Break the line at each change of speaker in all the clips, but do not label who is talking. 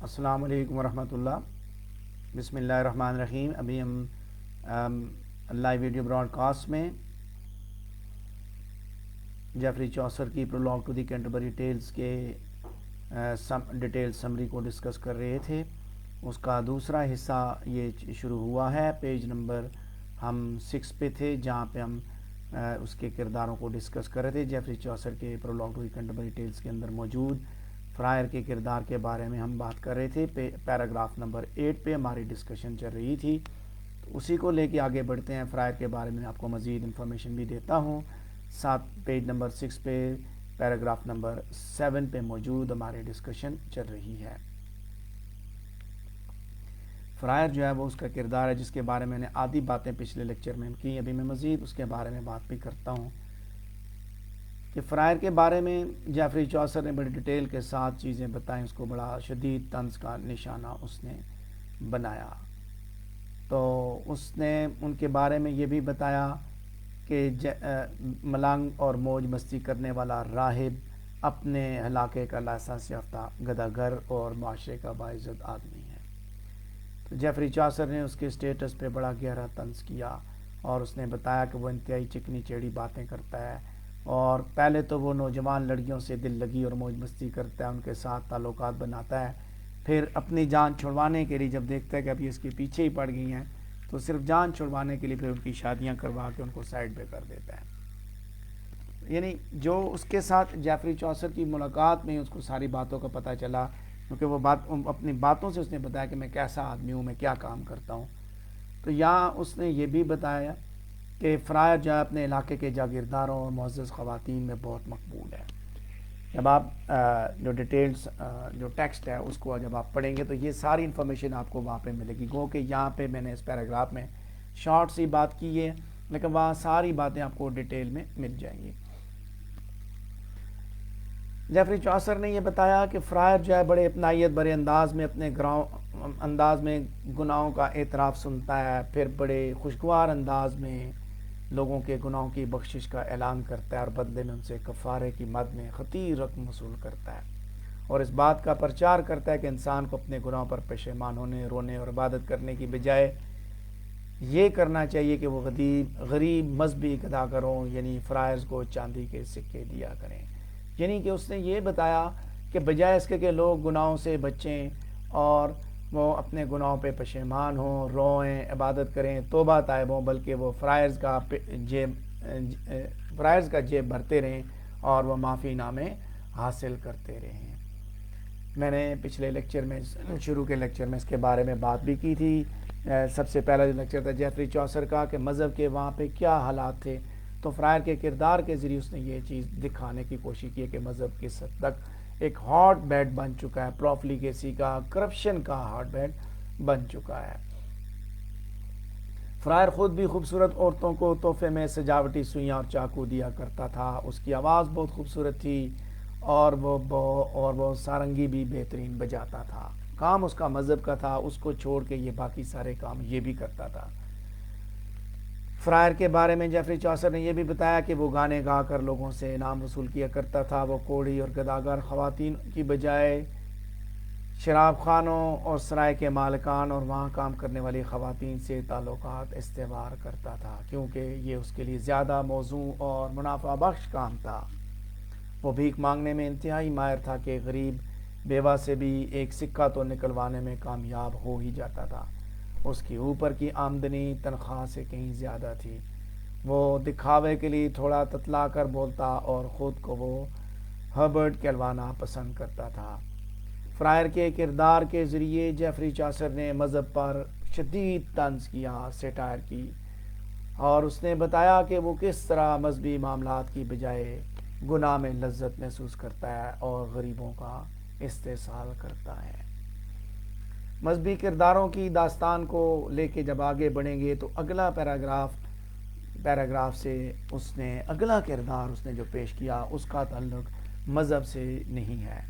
السلام علیکم ورحمۃ اللہ۔ بسم اللہ الرحمن الرحیم۔ ابھی ہم لائیو ویڈیو براڈ کاسٹ میں جیفری چوسر کی prologue to the Canterbury Tales کے ڈیٹیل سمری کو ڈسکس کر رہے تھے۔ اس کا دوسرا حصہ یہ شروع ہوا ہے۔ پیج نمبر ہم 6 پہ تھے، جہاں پہ ہم اس کے کرداروں کو ڈسکس کر رہے تھے۔ جیفری چوسر کے prologue to the Canterbury Tales کے اندر موجود فرائر کے کردار کے بارے میں ہم بات کر رہے تھے۔ پیراگراف نمبر 8 پہ ہماری ڈسکشن چل رہی تھی، تو اسی کو لے کے آگے بڑھتے ہیں۔ فرائر کے بارے میں آپ کو مزید انفارمیشن بھی دیتا ہوں۔ ساتھ پیج نمبر 6 پہ پیراگراف نمبر 7 پہ موجود ہماری ڈسکشن چل رہی ہے۔ فرائر جو ہے وہ اس کا کردار ہے جس کے بارے میں نے آدھی باتیں پچھلے لیکچر میں کی۔ ابھی میں مزید اس کے بارے میں بات بھی کرتا ہوں کہ فرائر کے بارے میں جیفری چوسر نے بڑی ڈیٹیل کے ساتھ چیزیں بتائیں۔ اس کو بڑا شدید طنز کا نشانہ اس نے بنایا۔ تو اس نے ان کے بارے میں یہ بھی بتایا کہ ملنگ اور موج مستی کرنے والا راہب اپنے علاقے کا لائسنس یافتہ گداگر اور معاشرے کا باعزت آدمی ہے۔ تو جیفری چوسر نے اس کے اسٹیٹس پہ بڑا گہرا طنز کیا اور اس نے بتایا کہ وہ انتہائی چکنی چیڑی باتیں کرتا ہے، اور پہلے تو وہ نوجوان لڑکیوں سے دل لگی اور موج مستی کرتا ہے، ان کے ساتھ تعلقات بناتا ہے، پھر اپنی جان چھڑوانے کے لیے جب دیکھتا ہے کہ ابھی اس کے پیچھے ہی پڑ گئی ہیں تو صرف جان چھڑوانے کے لیے پھر ان کی شادیاں کروا کے ان کو سائڈ پہ کر دیتا ہے۔ یعنی جو اس کے ساتھ جیفری چوسر کی ملاقات میں اس کو ساری باتوں کا پتہ چلا، کیونکہ وہ اپنی باتوں سے اس نے بتایا کہ میں کیسا آدمی ہوں، میں کیا کام کرتا ہوں۔ تو یہاں اس نے یہ بھی بتایا کہ فرائر جو ہے اپنے علاقے کے جاگیرداروں اور معزز خواتین میں بہت مقبول ہے۔ جب آپ جو ڈیٹیلز جو ٹیکسٹ ہے اس کو جب آپ پڑھیں گے تو یہ ساری انفارمیشن آپ کو وہاں پہ ملے گی۔ گو کہ یہاں پہ میں نے اس پیراگراف میں شارٹ سی بات کی ہے، لیکن وہاں ساری باتیں آپ کو ڈیٹیل میں مل جائیں گی۔ جیفری چوسر نے یہ بتایا کہ فرائر جو ہے بڑے اپنائیت بڑے انداز میں اپنے گناہوں کا اعتراف سنتا ہے، پھر بڑے خوشگوار انداز میں لوگوں کے گناہوں کی بخشش کا اعلان کرتا ہے اور بدلے میں ان سے کفارے کی مد میں خطیر رقم وصول کرتا ہے، اور اس بات کا پرچار کرتا ہے کہ انسان کو اپنے گناہوں پر پشیمان ہونے، رونے اور عبادت کرنے کی بجائے یہ کرنا چاہیے کہ وہ غریب مذہبی گداگروں یعنی فرائرز کو چاندی کے سکے دیا کریں۔ یعنی کہ اس نے یہ بتایا کہ بجائے اس کے کہ لوگ گناہوں سے بچیں اور وہ اپنے گناہوں پہ پشیمان ہوں، روئیں، عبادت کریں، توبہ طائب ہوں، بلکہ وہ فرائض کا جیب بھرتے رہیں اور وہ معافی نامے حاصل کرتے رہیں۔ میں نے پچھلے لیکچر میں شروع کے لیکچر میں اس کے بارے میں بات بھی کی تھی۔ سب سے پہلا جو لیکچر تھا جیفری چوسر کا کہ مذہب کے وہاں پہ کیا حالات تھے، تو فرائر کے کردار کے ذریعے اس نے یہ چیز دکھانے کی کوشش کی ہے کہ مذہب کس حد تک ایک ہاٹ بیڈ بن چکا ہے، پروفلیگیسی کا، کرپشن کا ہاٹ بیڈ بن چکا ہے۔ فرائر خود بھی خوبصورت عورتوں کو تحفے میں سجاوٹی سوئیاں اور چاقو دیا کرتا تھا۔ اس کی آواز بہت خوبصورت تھی اور وہ سارنگی بھی بہترین بجاتا تھا۔ کام اس کا مذہب کا تھا، اس کو چھوڑ کے یہ باقی سارے کام یہ بھی کرتا تھا۔ فرائر کے بارے میں جیفری چوسر نے یہ بھی بتایا کہ وہ گانے گا کر لوگوں سے انعام وصول کیا کرتا تھا۔ وہ کوڑی اور گداگر خواتین کی بجائے شراب خانوں اور سرائے کے مالکان اور وہاں کام کرنے والی خواتین سے تعلقات استوار کرتا تھا، کیونکہ یہ اس کے لیے زیادہ موزوں اور منافع بخش کام تھا۔ وہ بھیک مانگنے میں انتہائی ماہر تھا کہ غریب بیوہ سے بھی ایک سکہ تو نکلوانے میں کامیاب ہو ہی جاتا تھا۔ اس کی اوپر کی آمدنی تنخواہ سے کہیں زیادہ تھی۔ وہ دکھاوے کے لیے تھوڑا تتلا کر بولتا اور خود کو وہ ہربرٹ کہلوانا پسند کرتا تھا۔ فرائر کے کردار کے ذریعے جیفری چوسر نے مذہب پر شدید طنز کیا، سیٹائر کی، اور اس نے بتایا کہ وہ کس طرح مذہبی معاملات کی بجائے گناہ میں لذت محسوس کرتا ہے اور غریبوں کا استحصال کرتا ہے۔ مذہبی کرداروں کی داستان کو لے کے جب آگے بڑھیں گے تو اگلا پیراگراف سے اس نے اگلا کردار اس نے جو پیش کیا اس کا تعلق مذہب سے نہیں ہے۔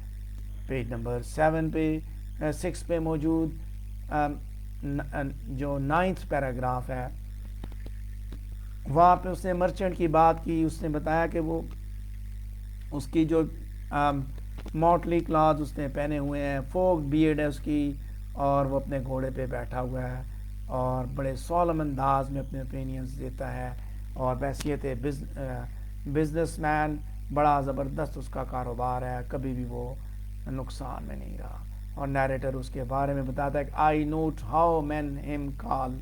پیج نمبر 6 پہ موجود جو 9 پیراگراف ہے وہاں پہ اس نے مرچنٹ کی بات کی۔ اس نے بتایا کہ وہ اس کی جو موٹلی کلاتھ اس نے پہنے ہوئے ہیں، فوک بیئرڈ ہے اس کی، اور وہ اپنے گھوڑے پہ بیٹھا ہوا ہے اور بڑے سولم انداز میں اپنے اوپینینز دیتا ہے، اور بحیثیت بزنس مین بڑا زبردست اس کا کاروبار ہے، کبھی بھی وہ نقصان میں نہیں رہا۔ اور نیریٹر اس کے بارے میں بتاتا ہے کہ آئی نوٹ ہاؤ مین ہم کال،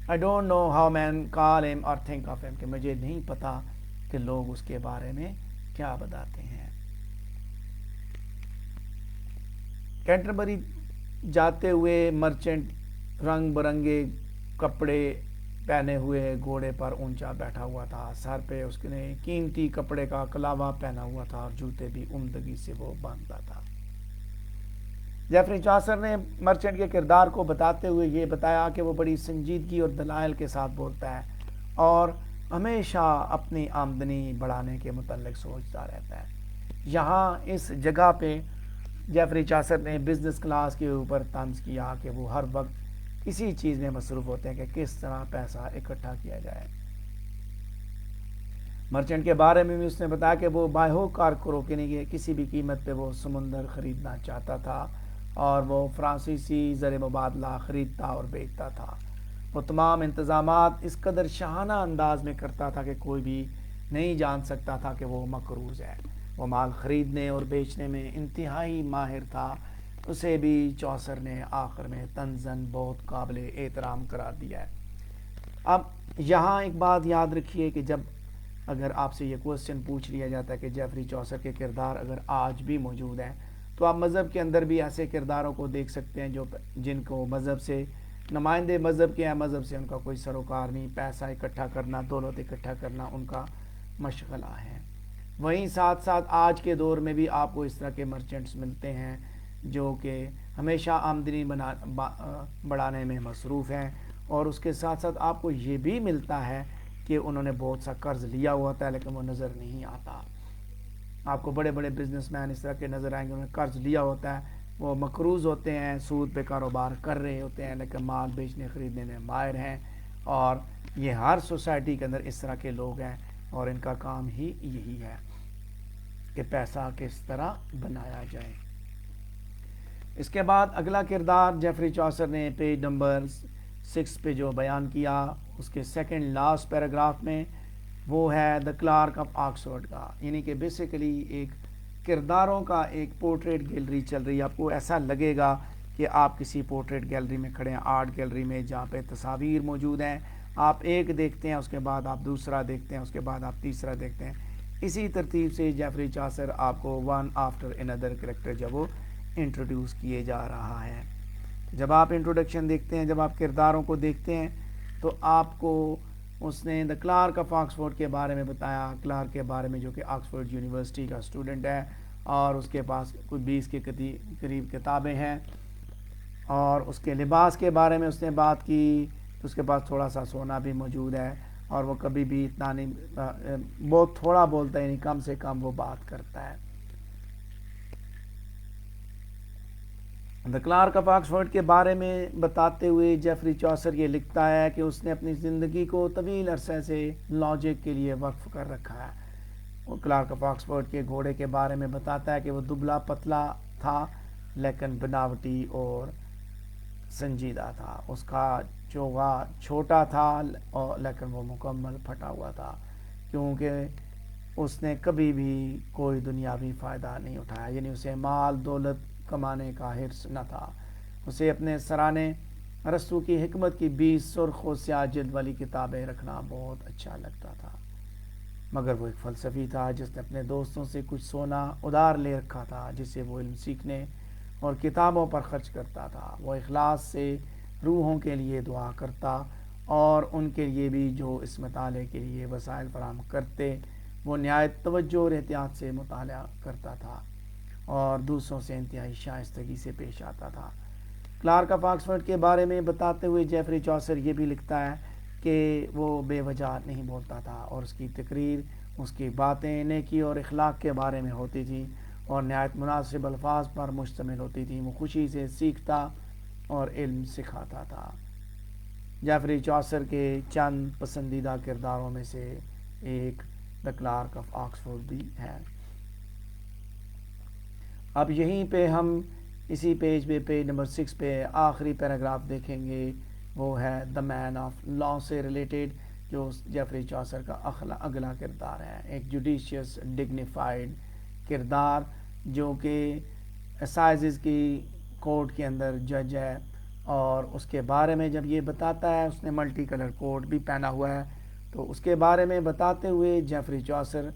آئی ڈونٹ نو ہاؤ مین کال ہم اور تھنک آف ہم، کہ مجھے نہیں پتا کہ لوگ اس کے بارے میں کیا بتاتے ہیں۔ کینٹربری جاتے ہوئے مرچنٹ رنگ برنگے کپڑے پہنے ہوئے گھوڑے پر اونچا بیٹھا ہوا تھا، سر پہ اس نے قیمتی کپڑے کا کلاوا پہنا ہوا تھا اور جوتے بھی عمدگی سے وہ باندھتا تھا۔ جیفری چاسر نے مرچنٹ کے کردار کو بتاتے ہوئے یہ بتایا کہ وہ بڑی سنجیدگی اور دلائل کے ساتھ بولتا ہے اور ہمیشہ اپنی آمدنی بڑھانے کے متعلق سوچتا رہتا ہے۔ یہاں اس جگہ پہ جیفری چاسر نے بزنس کلاس کے اوپر طنز کیا کہ وہ ہر وقت اسی چیز میں مصروف ہوتے ہیں کہ کس طرح پیسہ اکٹھا کیا جائے۔ مرچنٹ کے بارے میں بھی اس نے بتایا کہ وہ باہو کار کروکنے کے کسی بھی قیمت پہ وہ سمندر خریدنا چاہتا تھا اور وہ فرانسیسی زر مبادلہ خریدتا اور بیچتا تھا۔ وہ تمام انتظامات اس قدر شاہانہ انداز میں کرتا تھا کہ کوئی بھی نہیں جان سکتا تھا کہ وہ مقروض ہے۔ وہ مال خریدنے اور بیچنے میں انتہائی ماہر تھا۔ اسے بھی چوسر نے آخر میں طنزاً بہت قابل احترام قرار دیا ہے۔ اب یہاں ایک بات یاد رکھیے کہ جب اگر آپ سے یہ کوسچن پوچھ لیا جاتا ہے کہ جیفری چوسر کے کردار اگر آج بھی موجود ہیں تو آپ مذہب کے اندر بھی ایسے کرداروں کو دیکھ سکتے ہیں جن کو مذہب سے نمائندے مذہب کے ہیں، مذہب سے ان کا کوئی سروکار نہیں، پیسہ اکٹھا کرنا، دولت اکٹھا کرنا ان کا مشغلہ ہے۔ وہیں ساتھ ساتھ آج کے دور میں بھی آپ کو اس طرح کے مرچنٹس ملتے ہیں جو کہ ہمیشہ آمدنی بڑھانے میں مصروف ہیں، اور اس کے ساتھ ساتھ آپ کو یہ بھی ملتا ہے کہ انہوں نے بہت سا قرض لیا ہوا ہوتا ہے لیکن وہ نظر نہیں آتا۔ آپ کو بڑے بڑے بزنس مین اس طرح کے نظر آئیں گے، انہوں نے قرض لیا ہوتا ہے، وہ مقروض ہوتے ہیں، سود پہ کاروبار کر رہے ہوتے ہیں لیکن مال بیچنے خریدنے میں ماہر ہیں، اور یہ ہر سوسائٹی کے اندر اس طرح کے لوگ ہیں اور ان کا کام ہی یہی ہے کہ پیسہ کس طرح بنایا جائے۔ اس کے بعد اگلا کردار جیفری چوسر نے پیج نمبر 6 پہ جو بیان کیا اس کے سیکنڈ لاسٹ پیراگراف میں، وہ ہے دا کلارک آف آکسفورڈ کا، یعنی کہ بیسیکلی ایک کرداروں کا ایک پورٹریٹ گیلری چل رہی ہے۔ آپ کو ایسا لگے گا کہ آپ کسی پورٹریٹ گیلری میں کھڑے ہیں، آرٹ گیلری میں، جہاں پہ تصاویر موجود ہیں، آپ ایک دیکھتے ہیں، اس کے بعد آپ دوسرا دیکھتے ہیں، اس کے بعد آپ تیسرا دیکھتے ہیں۔ اسی ترتیب سے جیفری چاسر آپ کو ون آفٹر انادر کریکٹر جب وہ انٹروڈیوس کیے جا رہا ہے۔ جب آپ انٹروڈکشن دیکھتے ہیں، جب آپ کرداروں کو دیکھتے ہیں تو آپ کو اس نے دا کلارک آف آکسفورڈ کے بارے میں بتایا، کلارک کے بارے میں جو کہ آکسفورڈ یونیورسٹی کا اسٹوڈنٹ ہے اور اس کے پاس کوئی 20 کے قریب کتابیں ہیں، اور اس کے لباس کے بارے میں اس نے بات کی، اس کے پاس تھوڑا سا سونا بھی موجود ہے اور وہ کبھی بھی اتنا نہیں، بہت تھوڑا بولتا ہے، یعنی کم سے کم وہ بات کرتا ہے۔ دا کلارک آف آکسفورڈ کے بارے میں بتاتے ہوئے جیفری چوسر یہ لکھتا ہے کہ اس نے اپنی زندگی کو طویل عرصے سے لاجک کے لیے وقف کر رکھا ہے۔ وہ کلارک آف آکسفورڈ کے گھوڑے کے بارے میں بتاتا ہے کہ وہ دبلا پتلا تھا لیکن بناوٹی اور سنجیدہ تھا، اس کا چوغا چھوٹا تھا لیکن وہ مکمل پھٹا ہوا تھا، کیونکہ اس نے کبھی بھی کوئی دنیاوی فائدہ نہیں اٹھایا، یعنی اسے مال دولت کمانے کا حرص نہ تھا۔ اسے اپنے سرانے ارسطو کی حکمت کی 20 سرخ و سیاہ جلد والی کتابیں رکھنا بہت اچھا لگتا تھا، مگر وہ ایک فلسفی تھا جس نے اپنے دوستوں سے کچھ سونا ادھار لے رکھا تھا جسے وہ علم سیکھنے اور کتابوں پر خرچ کرتا تھا۔ وہ اخلاص سے روحوں کے لیے دعا کرتا اور ان کے لیے بھی جو اس مطالعے کے لیے وسائل فراہم کرتے، وہ نہایت توجہ اور احتیاط سے مطالعہ کرتا تھا اور دوسروں سے انتہائی شائستگی سے پیش آتا تھا۔ کلارک آف آکسفورڈ کے بارے میں بتاتے ہوئے جیفری چوسر یہ بھی لکھتا ہے کہ وہ بے وجہ نہیں بولتا تھا اور اس کی تقریر، اس کی باتیں نیکی اور اخلاق کے بارے میں ہوتی تھی اور نہایت مناسب الفاظ پر مشتمل ہوتی تھی۔ وہ خوشی سے سیکھتا اور علم سکھاتا تھا۔ جیفری چوسر کے چند پسندیدہ کرداروں میں سے ایک دا کلارک آف آکسفورڈ بھی ہے۔ اب یہیں پہ ہم اسی پیج پہ پیج نمبر 6 پہ آخری پیراگراف دیکھیں گے، وہ ہے دا مین آف لا سے ریلیٹڈ، جو جیفری چوسر کا اگلا کردار ہے، ایک جوڈیشیس ڈگنیفائڈ کردار جو کہ اسائزز کی کورٹ کے اندر جج ہے، اور اس کے بارے میں جب یہ بتاتا ہے، اس نے ملٹی کلر کوٹ بھی پہنا ہوا ہے، تو اس کے بارے میں بتاتے ہوئے جیفری چوسر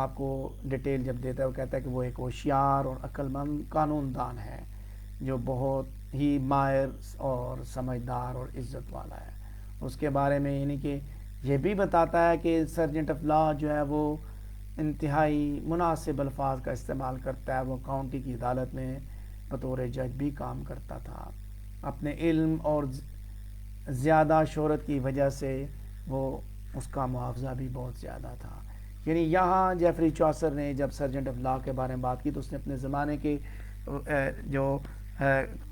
آپ کو ڈیٹیل جب دیتا ہے، وہ کہتا ہے کہ وہ ایک ہوشیار اور عقل مند قانون دان ہے جو بہت ہی ماہر اور سمجھدار اور عزت والا ہے۔ اس کے بارے میں یعنی کہ یہ بھی بتاتا ہے کہ سرجنٹ آف لا جو ہے وہ انتہائی مناسب الفاظ کا استعمال کرتا ہے، وہ کاؤنٹی کی عدالت میں بطور جج بھی کام کرتا تھا، اپنے علم اور زیادہ شہرت کی وجہ سے وہ اس کا معاوضہ بھی بہت زیادہ تھا۔ یعنی یہاں جیفری چوسر نے جب سرجنٹ آف لا کے بارے میں بات کی تو اس نے اپنے زمانے کے جو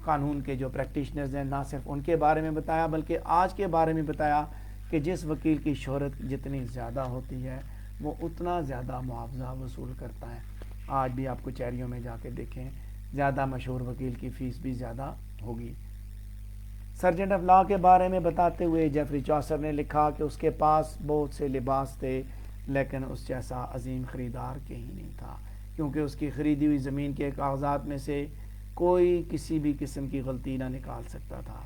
قانون کے جو پریکٹیشنرز ہیں، نہ صرف ان کے بارے میں بتایا بلکہ آج کے بارے میں بتایا کہ جس وکیل کی شہرت جتنی زیادہ ہوتی ہے وہ اتنا زیادہ معاوضہ وصول کرتا ہے۔ آج بھی آپ کچہریوں میں جا کے دیکھیں، زیادہ مشہور وکیل کی فیس بھی زیادہ ہوگی۔ سرجنٹ آف لا کے بارے میں بتاتے ہوئے جیفری چوسر نے لکھا کہ اس کے پاس بہت سے لباس تھے لیکن اس جیسا عظیم خریدار کہیں نہیں تھا، کیونکہ اس کی خریدی ہوئی زمین کے کاغذات میں سے کوئی کسی بھی قسم کی غلطی نہ نکال سکتا تھا۔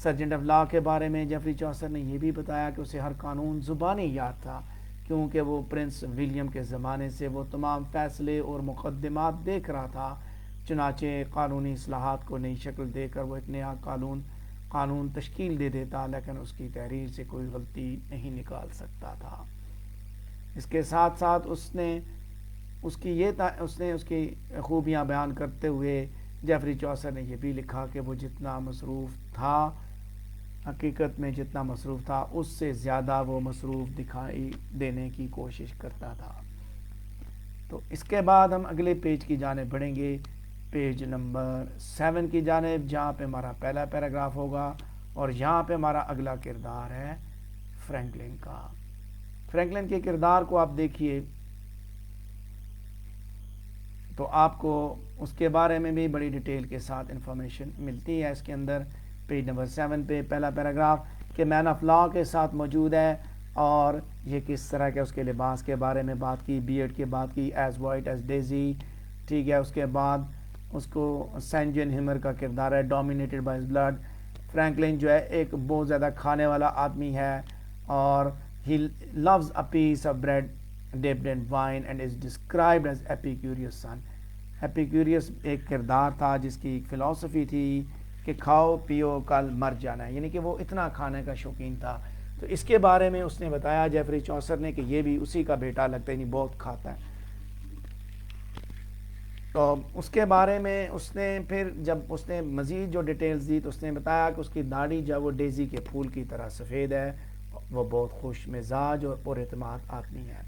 سرجنٹ آف لا کے بارے میں جیفری چوسر نے یہ بھی بتایا کہ اسے ہر قانون زبانی یاد تھا، کیونکہ وہ پرنس ولیم کے زمانے سے وہ تمام فیصلے اور مقدمات دیکھ رہا تھا۔ چنانچہ قانونی اصلاحات کو نئی شکل دے کر وہ ایک نیا قانون تشکیل دے دیتا، لیکن اس کی تحریر سے کوئی غلطی نہیں نکال سکتا تھا۔ اس کے ساتھ ساتھ اس نے اس کی خوبیاں بیان کرتے ہوئے جیفری چوسر نے یہ بھی لکھا کہ وہ جتنا مصروف تھا، حقیقت میں جتنا مصروف تھا اس سے زیادہ وہ مصروف دکھائی دینے کی کوشش کرتا تھا۔ تو اس کے بعد ہم اگلے پیج کی جانب بڑھیں گے، پیج نمبر 7 کی جانب، جہاں پہ ہمارا پہلا پیراگراف ہوگا، اور یہاں پہ ہمارا اگلا کردار ہے فرینکلن کا۔ فرینکلن کے کردار کو آپ دیکھیے تو آپ کو اس کے بارے میں بھی بڑی ڈیٹیل کے ساتھ انفارمیشن ملتی ہے۔ اس کے اندر پیج نمبر 7 پہ پہلا پیراگراف کہ مین آف لا کے ساتھ موجود ہے، اور یہ کس طرح کے اس کے لباس کے بارے میں بات کی، بیئرڈ کی بات کی، ایز وائٹ ایز ڈیزی، ٹھیک ہے۔ اس کے بعد اس کو سینجن ہمر کا کردار ہے، ڈومینیٹڈ بائی بلڈ۔ فرینکلن جو ہے ایک بہت زیادہ کھانے والا آدمی ہے، اور he loves a piece of bread dipped in wine and is described as Epicurus son۔ Epicurus ایک کردار تھا جس کی ایک فلسفی تھی کہ کھاؤ پیو کل مر جانا ہے، یعنی کہ وہ اتنا کھانے کا شوقین تھا۔ تو اس کے بارے میں اس نے بتایا جیفری چوسر نے کہ یہ بھی اسی کا بیٹا لگتا ہے، یعنی بہت کھاتا ہے۔ تو اس کے بارے میں اس نے پھر جب اس نے مزید جو ڈیٹیلز دی تو اس نے بتایا کہ اس کی داڑھی جب وہ ڈیزی کے پھول کی طرح سفید ہے، وہ بہت خوش مزاج اور پر اعتماد آدمی ہے۔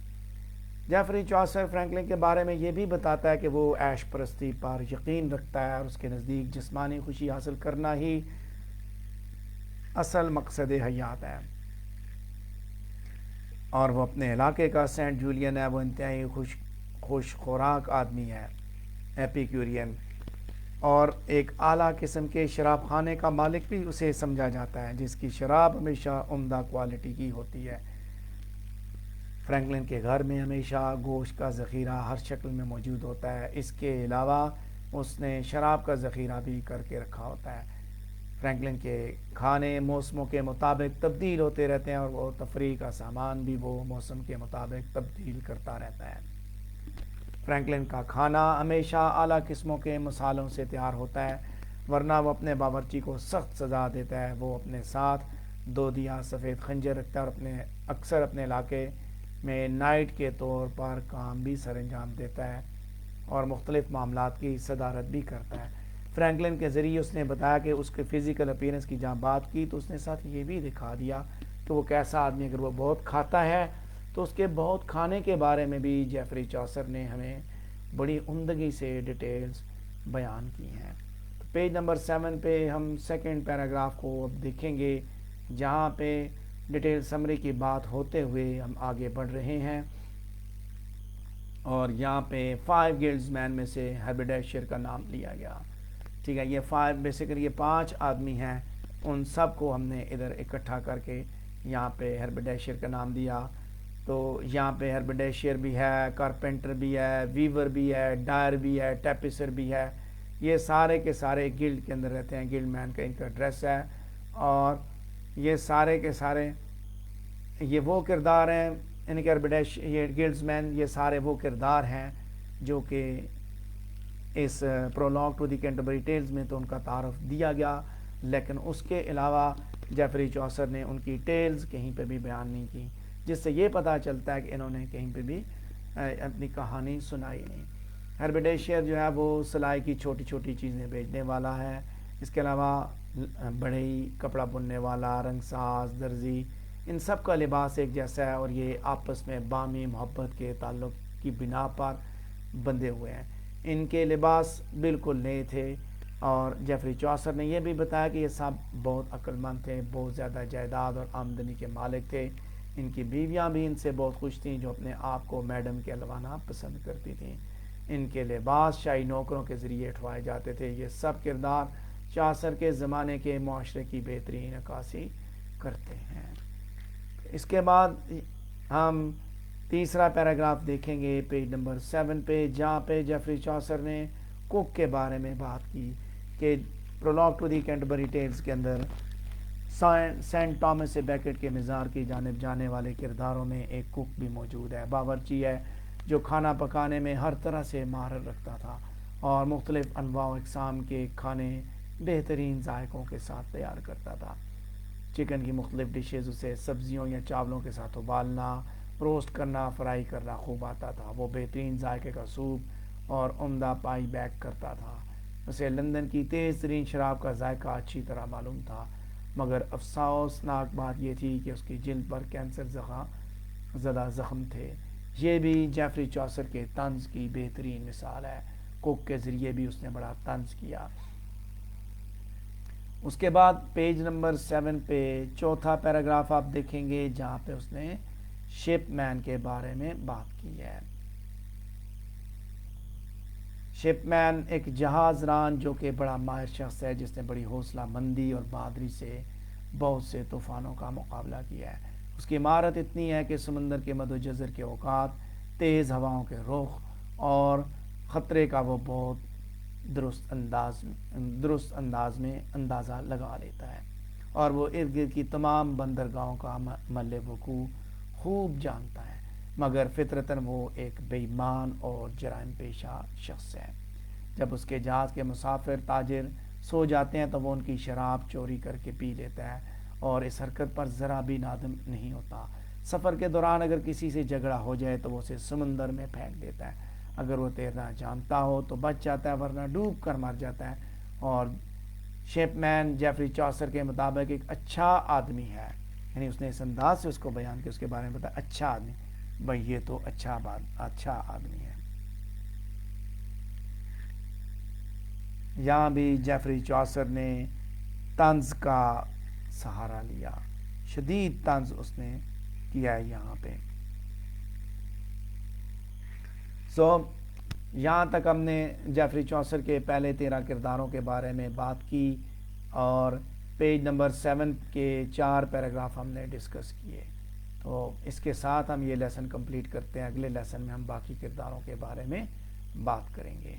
جیفری چوسر فرینکلن کے بارے میں یہ بھی بتاتا ہے کہ وہ عیش پرستی پر یقین رکھتا ہے، اور اس کے نزدیک جسمانی خوشی حاصل کرنا ہی اصل مقصد حیات ہے، اور وہ اپنے علاقے کا سینٹ جولین ہے، وہ انتہائی خوش خوراک آدمی ہے، ایپیکورین، اور ایک اعلیٰ قسم کے شراب خانے کا مالک بھی اسے سمجھا جاتا ہے، جس کی شراب ہمیشہ عمدہ کوالٹی کی ہوتی ہے۔ فرینکلن کے گھر میں ہمیشہ گوشت کا ذخیرہ ہر شکل میں موجود ہوتا ہے، اس کے علاوہ اس نے شراب کا ذخیرہ بھی کر کے رکھا ہوتا ہے۔ فرینکلن کے کھانے موسموں کے مطابق تبدیل ہوتے رہتے ہیں، اور وہ تفریح کا سامان بھی وہ موسم کے مطابق تبدیل کرتا رہتا ہے۔ فرینکلن کا کھانا ہمیشہ اعلیٰ قسموں کے مصالحوں سے تیار ہوتا ہے، ورنہ وہ اپنے باورچی کو سخت سزا دیتا ہے۔ وہ اپنے ساتھ دودیا سفید خنجر رکھتا ہے، اور اکثر اپنے علاقے میں نائٹ کے طور پر کام بھی سر انجام دیتا ہے، اور مختلف معاملات کی صدارت بھی کرتا ہے۔ فرینکلن کے ذریعے اس نے بتایا کہ اس کے فزیکل اپیرنس کی جہاں بات کی تو اس نے ساتھ یہ بھی دکھا دیا کہ وہ کیسا آدمی، اگر وہ بہت کھاتا ہے تو اس کے بہت کھانے کے بارے میں بھی جیفری چوسر نے ہمیں بڑی عمدگی سے ڈیٹیلز بیان کی ہیں۔ پیج نمبر 7 پہ ہم سیکنڈ پیراگراف کو اب دیکھیں گے، جہاں پہ ڈیٹیل سمری کی بات ہوتے ہوئے ہم آگے بڑھ رہے ہیں۔ اور یہاں پہ 5 گلڈز مین میں سے ہربڈیشیر کا نام لیا گیا. ٹھیک ہے, یہ 5 بیسیکلی یہ 5 آدمی ہیں, ان سب کو ہم نے ادھر اکٹھا کر کے یہاں پہ ہربڈیشیر کا نام دیا. تو یہاں پہ ہربڈیشیر بھی ہے, کارپینٹر بھی ہے, ویور بھی ہے, ڈائر بھی ہے, ٹیپسر بھی ہے. یہ سارے کے سارے گلڈ کے اندر رہتے ہیں, گلڈ مین کا ان کا ڈریس ہے. اور یہ سارے کے سارے یہ وہ کردار ہیں, ان کے یہ گلڈز مین یہ سارے وہ کردار ہیں جو کہ اس prologue to the Canterbury tales میں تو ان کا تعارف دیا گیا, لیکن اس کے علاوہ جیفری چوسر نے ان کی ٹیلز کہیں پہ بھی بیان نہیں کی, جس سے یہ پتہ چلتا ہے کہ انہوں نے کہیں پہ بھی اپنی کہانی سنائی نہیں. ہربڈیشیر جو ہے وہ سلائی کی چھوٹی چھوٹی چیزیں بیچنے والا ہے. اس کے علاوہ بڑھئی, کپڑا بننے والا, رنگ ساز, درزی, ان سب کا لباس ایک جیسا ہے اور یہ آپس میں باہمی محبت کے تعلق کی بنا پر بندھے ہوئے ہیں. ان کے لباس بالکل نئے تھے. اور جیفری چوسر نے یہ بھی بتایا کہ یہ سب بہت عقل مند تھے, بہت زیادہ جائیداد اور آمدنی کے مالک تھے. ان کی بیویاں بھی ان سے بہت خوش تھیں, جو اپنے آپ کو میڈم کہلوانا پسند کرتی تھیں. ان کے لباس شاہی نوکروں کے ذریعے اٹھوائے جاتے تھے. یہ سب کردار چوسر کے زمانے کے معاشرے کی بہترین عکاسی کرتے ہیں. اس کے بعد ہم تیسرا پیراگراف دیکھیں گے پیج نمبر 7 پہ, جہاں پہ جیفری چوسر نے کک کے بارے میں بات کی کہ prologue to the Canterbury Tales کے اندر سینٹ ٹامس سے بیکٹ کے مزار کی جانب جانے والے کرداروں میں ایک کک بھی موجود ہے. باورچی ہے جو کھانا پکانے میں ہر طرح سے مہارت رکھتا تھا اور مختلف انواع و اقسام کے کھانے بہترین ذائقوں کے ساتھ تیار کرتا تھا. چکن کی مختلف ڈشز اسے سبزیوں یا چاولوں کے ساتھ ابالنا, روسٹ کرنا, فرائی کرنا خوب آتا تھا. وہ بہترین ذائقے کا سوپ اور عمدہ پائی بیک کرتا تھا. اسے لندن کی تیز ترین شراب کا ذائقہ اچھی طرح معلوم تھا, مگر افسوسناک بات یہ تھی کہ اس کی جلد پر کینسر زدہ زخم تھے. یہ بھی جیفری چوسر کے طنز کی بہترین مثال ہے. کک کے ذریعے بھی اس نے بڑا طنز کیا. اس کے بعد پیج نمبر 7 پہ چوتھا پیراگراف آپ دیکھیں گے, جہاں پہ اس نے شپ مین کے بارے میں بات کی ہے. شپ مین ایک جہاز ران جو کہ بڑا ماہر شخص ہے, جس نے بڑی حوصلہ مندی اور بہادری سے بہت سے طوفانوں کا مقابلہ کیا ہے. اس کی مہارت اتنی ہے کہ سمندر کے مد و جزر کے اوقات, تیز ہواؤں کے رخ اور خطرے کا وہ بہت درست انداز میں اندازہ لگا لیتا ہے, اور وہ ارد گرد کی تمام بندرگاہوں کا محل وقوع خوب جانتا ہے. مگر فطرتاً وہ ایک بے ایمان اور جرائم پیشہ شخص ہے. جب اس کے جہاز کے مسافر تاجر سو جاتے ہیں تو وہ ان کی شراب چوری کر کے پی لیتا ہے اور اس حرکت پر ذرا بھی نادم نہیں ہوتا. سفر کے دوران اگر کسی سے جھگڑا ہو جائے تو وہ اسے سمندر میں پھینک دیتا ہے. اگر وہ تیرنا جانتا ہو تو بچ جاتا ہے, ورنہ ڈوب کر مر جاتا ہے. اور شپ مین جیفری چوسر کے مطابق ایک اچھا آدمی ہے, یعنی اس نے اس انداز سے اس کو بیان کیا, اس کے بارے میں بتایا اچھا آدمی, بھائی یہ تو اچھا آدمی ہے. یہاں بھی جیفری چوسر نے طنز کا سہارا لیا, شدید طنز اس نے کیا ہے یہاں پہ. یہاں تک ہم نے جیفری چوسر کے پہلے 13 کرداروں کے بارے میں بات کی, اور پیج نمبر 7 کے 4 پیراگراف ہم نے ڈسکس کیے. تو اس کے ساتھ ہم یہ لیسن کمپلیٹ کرتے ہیں. اگلے لیسن میں ہم باقی کرداروں کے بارے میں بات کریں گے.